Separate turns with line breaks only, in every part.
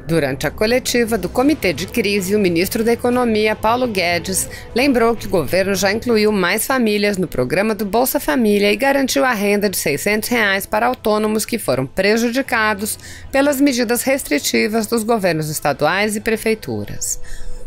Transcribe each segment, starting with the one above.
Durante a coletiva do Comitê de Crise, o ministro da Economia, Paulo Guedes, lembrou que o governo já incluiu mais famílias no programa do Bolsa Família e garantiu a renda de R$ 600 para autônomos que foram prejudicados pelas medidas restritivas dos governos estaduais e prefeituras.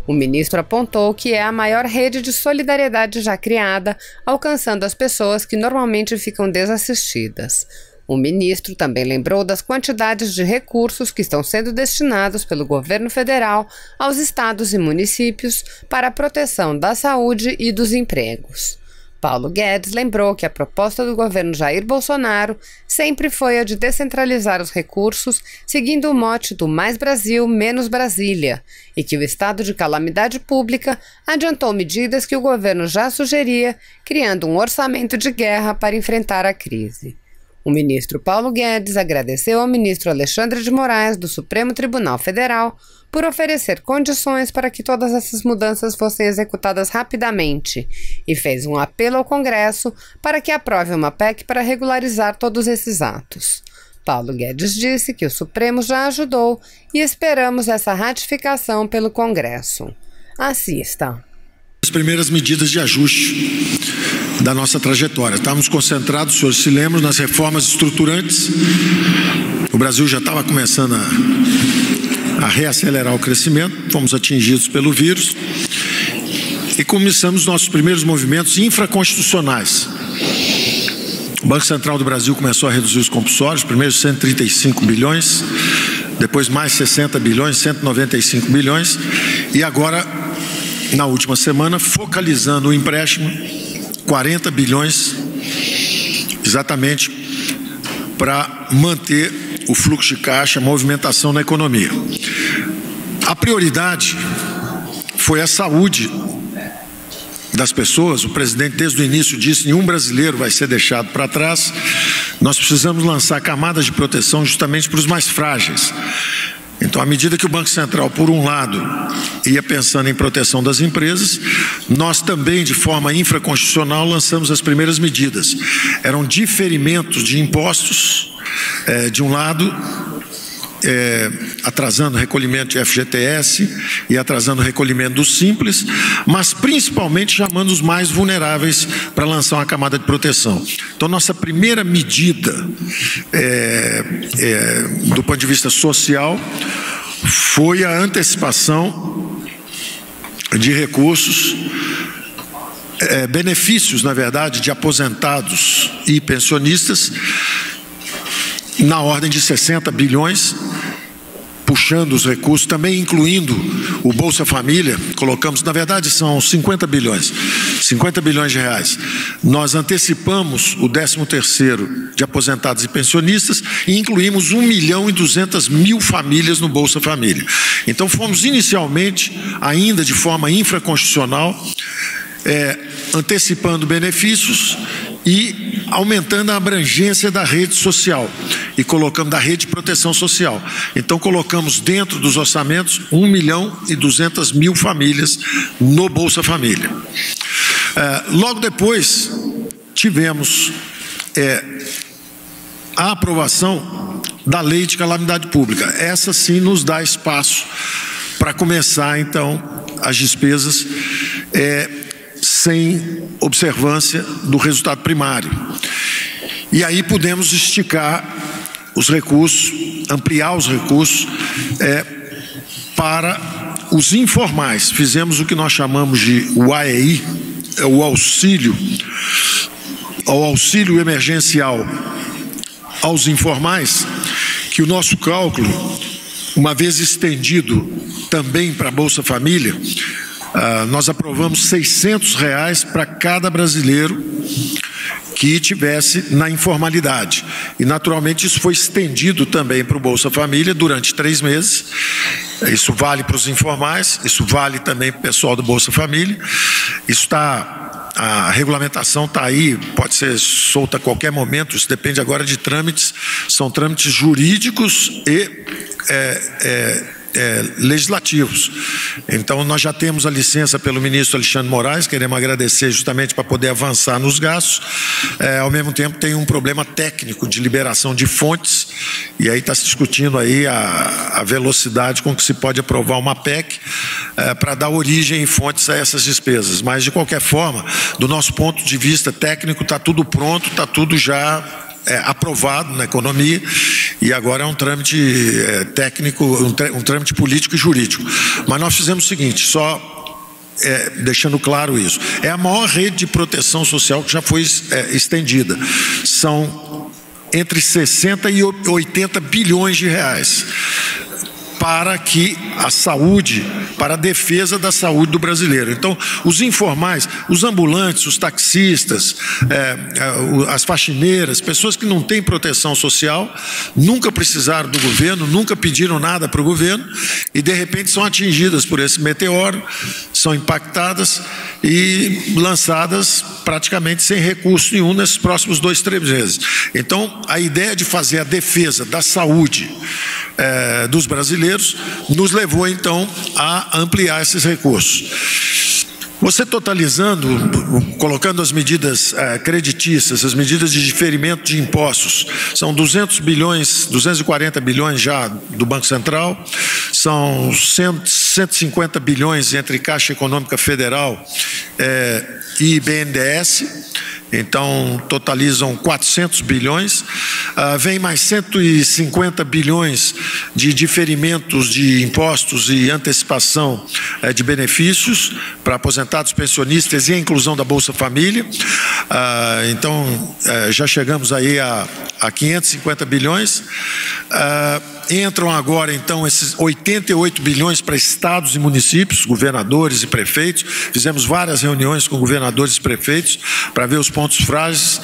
O ministro apontou que é a maior rede de solidariedade já criada, alcançando as pessoas que normalmente ficam desassistidas. O ministro também lembrou das quantidades de recursos que estão sendo destinados pelo governo federal aos estados e municípios para a proteção da saúde e dos empregos. Paulo Guedes lembrou que a proposta do governo Jair Bolsonaro sempre foi a de descentralizar os recursos, seguindo o mote do Mais Brasil, menos Brasília, e que o estado de calamidade pública adiantou medidas que o governo já sugeria, criando um orçamento de guerra para enfrentar a crise. O ministro Paulo Guedes agradeceu ao ministro Alexandre de Moraes, do Supremo Tribunal Federal, por oferecer condições para que todas essas mudanças fossem executadas rapidamente e fez um apelo ao Congresso para que aprove uma PEC para regularizar todos esses atos. Paulo Guedes disse que o Supremo já ajudou e esperamos essa ratificação pelo Congresso. Assista.
As primeiras medidas de ajuste da nossa trajetória. Estávamos concentrados, os senhores se lembram, nas reformas estruturantes. O Brasil já estava começando a reacelerar o crescimento, fomos atingidos pelo vírus e começamos nossos primeiros movimentos infraconstitucionais. O Banco Central do Brasil começou a reduzir os compulsórios, primeiro 135 bilhões, depois mais 60 bilhões, 195 bilhões e agora, na última semana, focalizando o empréstimo, 40 bilhões, exatamente para manter o fluxo de caixa, a movimentação na economia. A prioridade foi a saúde das pessoas. O presidente, desde o início, disse que nenhum brasileiro vai ser deixado para trás. Nós precisamos lançar camadas de proteção justamente para os mais frágeis. Então, à medida que o Banco Central, por um lado, ia pensando em proteção das empresas, nós também, de forma infraconstitucional, lançamos as primeiras medidas. Eram diferimentos de impostos, de um lado, atrasando o recolhimento de FGTS e atrasando o recolhimento do Simples, mas principalmente chamando os mais vulneráveis para lançar uma camada de proteção. Então, nossa primeira medida do ponto de vista social foi a antecipação de recursos, benefícios, na verdade, de aposentados e pensionistas, na ordem de 60 bilhões, puxando os recursos, também incluindo o Bolsa Família, colocamos, na verdade são 50 bilhões de reais. Nós antecipamos o 13º de aposentados e pensionistas e incluímos 1.200.000 famílias no Bolsa Família. Então fomos inicialmente, ainda de forma infraconstitucional, antecipando benefícios e aumentando a abrangência da rede social e colocando da rede de proteção social. Então colocamos dentro dos orçamentos 1.200.000 famílias no Bolsa Família. Logo depois tivemos a aprovação da Lei de Calamidade Pública. Essa sim nos dá espaço para começar então as despesas sem observância do resultado primário. E aí pudemos esticar os recursos, ampliar os recursos para os informais. Fizemos o que nós chamamos de o AEI, o auxílio emergencial aos informais, que o nosso cálculo, uma vez estendido também para a Bolsa Família, nós aprovamos R$ 600 para cada brasileiro que estivesse na informalidade. E, naturalmente, isso foi estendido também para o Bolsa Família durante 3 meses. Isso vale para os informais, isso vale também para o pessoal do Bolsa Família. Isso está, a regulamentação está aí, pode ser solta a qualquer momento, isso depende agora de trâmites, são trâmites jurídicos e legislativos. Então, nós já temos a licença pelo ministro Alexandre Moraes, queremos agradecer justamente para poder avançar nos gastos. Ao mesmo tempo, tem um problema técnico de liberação de fontes, e aí está se discutindo aí a velocidade com que se pode aprovar uma PEC para dar origem em fontes a essas despesas. Mas, de qualquer forma, do nosso ponto de vista técnico, está tudo pronto, está tudo já aprovado na economia, e agora é um trâmite técnico, um trâmite político e jurídico. Mas nós fizemos o seguinte, deixando claro isso, é a maior rede de proteção social que já foi estendida. São entre 60 e 80 bilhões de reais para que a saúde, para a defesa da saúde do brasileiro. Então, os informais, os ambulantes, os taxistas, as faxineiras, pessoas que não têm proteção social, nunca precisaram do governo, nunca pediram nada para o governo e, de repente, são atingidas por esse meteoro, são impactadas e lançadas praticamente sem recurso nenhum nesses próximos 2, 3 meses. Então, a ideia de fazer a defesa da saúde dos brasileiros nos levou, então, a ampliar esses recursos. Você totalizando, colocando as medidas creditícias, as medidas de diferimento de impostos, são 200 bilhões, 240 bilhões já do Banco Central, são 150 bilhões entre Caixa Econômica Federal e BNDES, então totalizam 400 bilhões, vem mais 150 bilhões de diferimentos de impostos e antecipação de benefícios para aposentados, pensionistas e a inclusão da Bolsa Família, então já chegamos aí a 550 bilhões, entram agora então esses 88 bilhões para estados e municípios, governadores e prefeitos, fizemos várias reuniões com governadores e prefeitos para ver os pontos frágeis,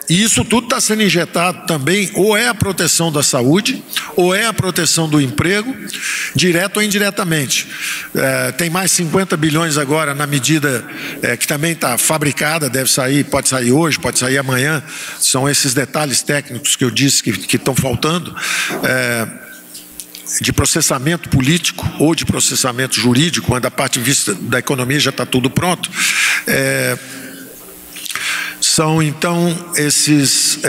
e isso tudo está sendo injetado também, ou é a proteção da saúde, ou é a proteção do emprego, direto ou indiretamente. Tem mais 50 bilhões agora na medida que também está fabricada, deve sair, pode sair hoje, pode sair amanhã, são esses detalhes técnicos que eu disse que estão faltando, de processamento político ou de processamento jurídico, quando a parte de vista da economia já está tudo pronto. São, então, esses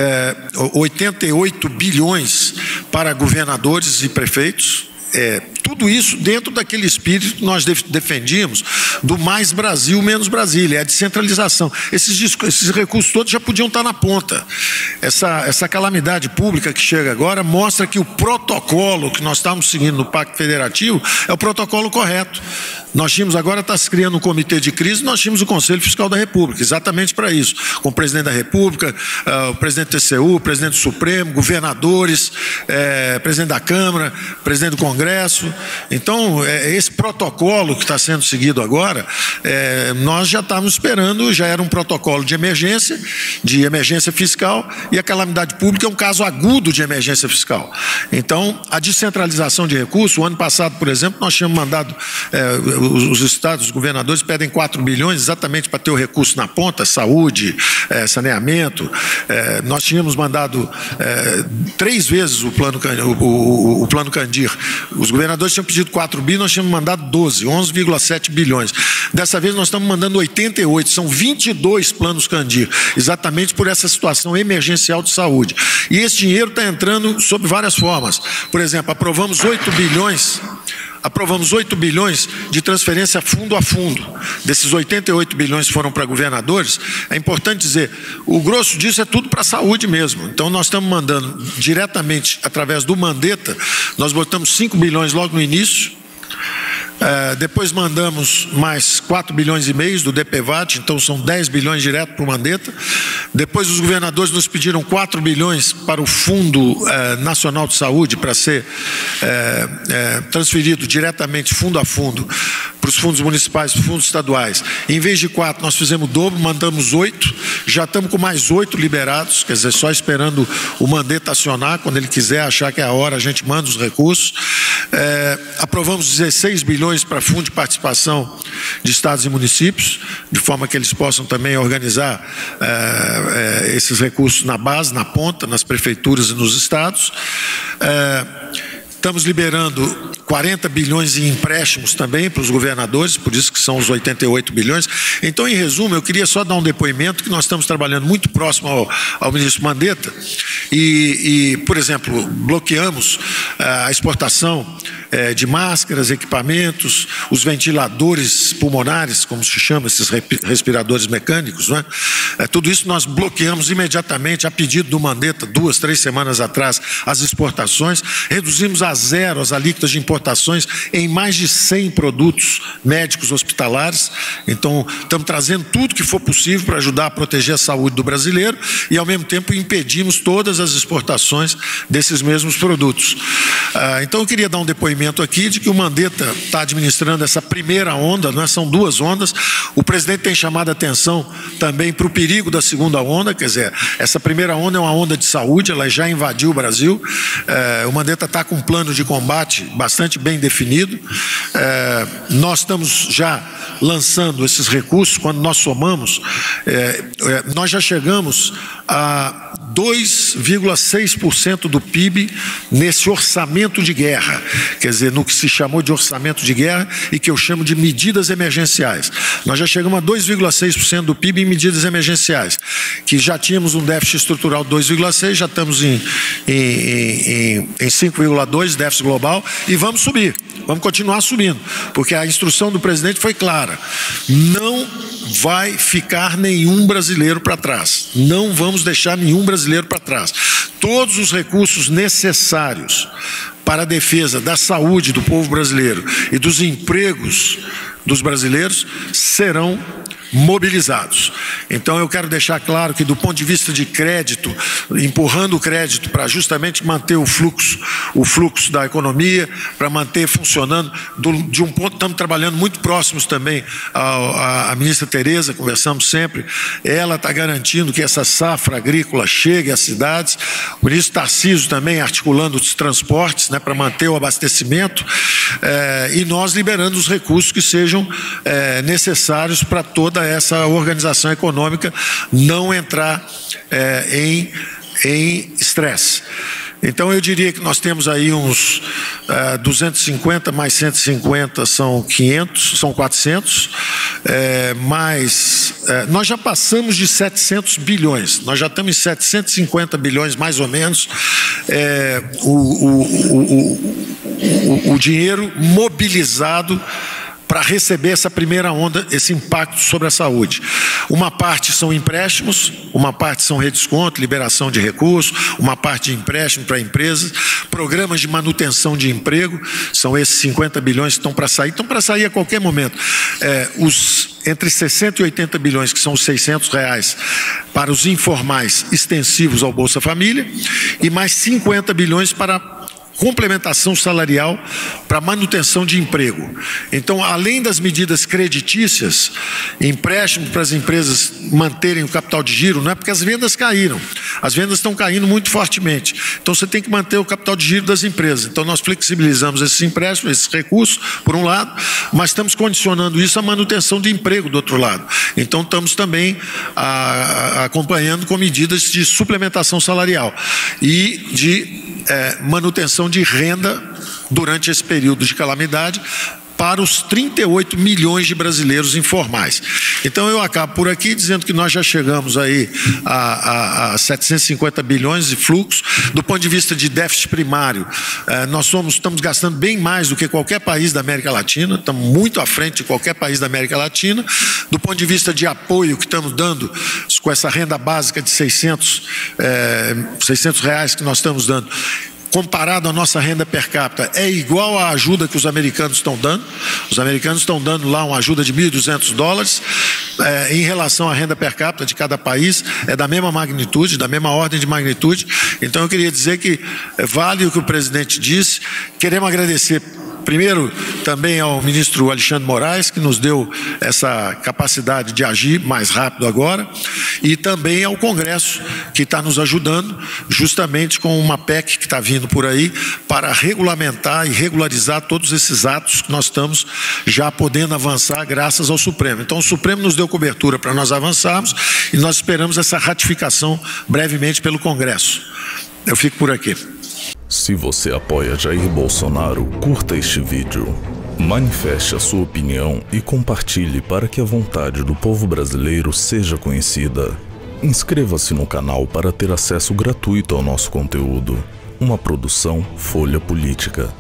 88 bilhões para governadores e prefeitos, tudo isso dentro daquele espírito que nós defendíamos do mais Brasil, menos Brasília, a descentralização. Esses recursos todos já podiam estar na ponta. Essa calamidade pública que chega agora mostra que o protocolo que nós estamos seguindo no Pacto Federativo é o protocolo correto. Nós tínhamos agora, está se criando um comitê de crise, nós tínhamos o Conselho Fiscal da República, exatamente para isso, com o presidente da República, o presidente do TCU, o presidente do Supremo, governadores, presidente da Câmara, presidente do Congresso. Então, esse protocolo que está sendo seguido agora, nós já estávamos esperando, já era um protocolo de emergência fiscal, e a calamidade pública é um caso agudo de emergência fiscal. Então, a descentralização de recursos, o ano passado, por exemplo, nós tínhamos mandado, os estados, os governadores pedem 4 bilhões exatamente para ter o recurso na ponta, saúde, saneamento. Nós tínhamos mandado 3 vezes o plano Candir. Os governadores tinham pedido 4 bilhões, nós tínhamos mandado 12, 11,7 bilhões. Dessa vez nós estamos mandando 88, são 22 planos Candir, exatamente por essa situação emergencial de saúde. E esse dinheiro está entrando sob várias formas. Por exemplo, aprovamos 8 bilhões de transferência fundo a fundo. Desses 88 bilhões que foram para governadores, é importante dizer, o grosso disso é tudo para a saúde mesmo. Então nós estamos mandando diretamente, através do Mandetta, nós botamos 5 bilhões logo no início, depois mandamos mais 4 bilhões e meio do DPVAT, então são 10 bilhões direto para o Mandetta. Depois os governadores nos pediram 4 bilhões para o Fundo Nacional de Saúde, para ser transferido diretamente, fundo a fundo, para os fundos municipais, fundos estaduais. Em vez de 4, nós fizemos o dobro, mandamos 8, já estamos com mais 8 liberados, quer dizer, só esperando o Mandetta acionar, quando ele quiser, achar que é a hora, a gente manda os recursos. Aprovamos 16 bilhões para fundo de participação de estados e municípios, de forma que eles possam também organizar esses recursos na base, na ponta, nas prefeituras e nos estados. Estamos liberando 40 bilhões em empréstimos também para os governadores, por isso que são os 88 bilhões. Então, em resumo, eu queria só dar um depoimento que nós estamos trabalhando muito próximo ao ministro Mandetta por exemplo, bloqueamos a exportação de máscaras, equipamentos, os ventiladores pulmonares, como se chama, esses respiradores mecânicos, não é? Tudo isso nós bloqueamos imediatamente, a pedido do Mandetta, 2, 3 semanas atrás, as exportações, reduzimos a zero as alíquotas de importações em mais de 100 produtos médicos hospitalares. Então, estamos trazendo tudo que for possível para ajudar a proteger a saúde do brasileiro e, ao mesmo tempo, impedimos todas as exportações desses mesmos produtos. Então, eu queria dar um depoimento aqui de que o Mandetta está administrando essa primeira onda, não é? São 2 ondas. O presidente tem chamado a atenção também para o perigo da segunda onda, quer dizer, essa primeira onda é uma onda de saúde, ela já invadiu o Brasil. O Mandetta está com um plano de combate bastante bem definido. Nós estamos já lançando esses recursos. Quando nós somamos, nós já chegamos a 2,6% do PIB nesse orçamento de guerra, quer dizer, no que se chamou de orçamento de guerra e que eu chamo de medidas emergenciais. Nós já chegamos a 2,6% do PIB em medidas emergenciais, que já tínhamos um déficit estrutural de 2,6%, já estamos em 5,2% déficit global e vamos subir, vamos continuar subindo, porque a instrução do presidente foi clara: não vai ficar nenhum brasileiro para trás, não vamos deixar nenhum brasileiro para trás. Todos os recursos necessários para a defesa da saúde do povo brasileiro e dos empregos dos brasileiros serão mobilizados. Então, eu quero deixar claro que, do ponto de vista de crédito, empurrando o crédito para justamente manter o fluxo da economia, para manter funcionando, de um ponto, estamos trabalhando muito próximos também à ministra Tereza, conversamos sempre, ela está garantindo que essa safra agrícola chegue às cidades, o ministro Tarcísio também articulando os transportes, né, para manter o abastecimento, e nós liberando os recursos que sejam necessários para toda essa organização econômica não entrar em estresse. Então, eu diria que nós temos aí uns 250 mais 150 são 500, são 400, mas nós já passamos de 700 bilhões, nós já estamos em 750 bilhões mais ou menos, o dinheiro mobilizado para receber essa primeira onda, esse impacto sobre a saúde. Uma parte são empréstimos, uma parte são redesconto, liberação de recursos, uma parte de empréstimo para empresas, programas de manutenção de emprego, são esses 50 bilhões que estão para sair a qualquer momento. Entre 60 e 80 bilhões, que são os R$600 para os informais extensivos ao Bolsa Família, e mais 50 bilhões para complementação salarial para manutenção de emprego. Então, além das medidas creditícias, empréstimo para as empresas manterem o capital de giro, não é porque as vendas caíram, as vendas estão caindo muito fortemente, então você tem que manter o capital de giro das empresas. Então, nós flexibilizamos esses empréstimos, esses recursos, por um lado, mas estamos condicionando isso à manutenção de emprego do outro lado. Então, estamos também acompanhando com medidas de suplementação salarial e de manutenção de renda durante esse período de calamidade para os 38 milhões de brasileiros informais. Então, eu acabo por aqui dizendo que nós já chegamos aí a 750 bilhões de fluxo. Do ponto de vista de déficit primário, nós estamos gastando bem mais do que qualquer país da América Latina, estamos muito à frente de qualquer país da América Latina. Do ponto de vista de apoio que estamos dando com essa renda básica de R$600 que nós estamos dando, comparado à nossa renda per capita, é igual à ajuda que os americanos estão dando. Os americanos estão dando lá uma ajuda de $1.200. Em relação à renda per capita de cada país, é da mesma magnitude, da mesma ordem de magnitude. Então, eu queria dizer que vale o que o presidente disse. Queremos agradecer primeiro também ao ministro Alexandre Moraes, que nos deu essa capacidade de agir mais rápido agora, e também ao Congresso, que está nos ajudando justamente com uma PEC que está vindo por aí para regulamentar e regularizar todos esses atos que nós estamos já podendo avançar graças ao Supremo. Então, o Supremo nos deu cobertura para nós avançarmos e nós esperamos essa ratificação brevemente pelo Congresso. Eu fico por aqui.
Se você apoia Jair Bolsonaro, curta este vídeo. Manifeste a sua opinião e compartilhe para que a vontade do povo brasileiro seja conhecida. Inscreva-se no canal para ter acesso gratuito ao nosso conteúdo. Uma produção Folha Política.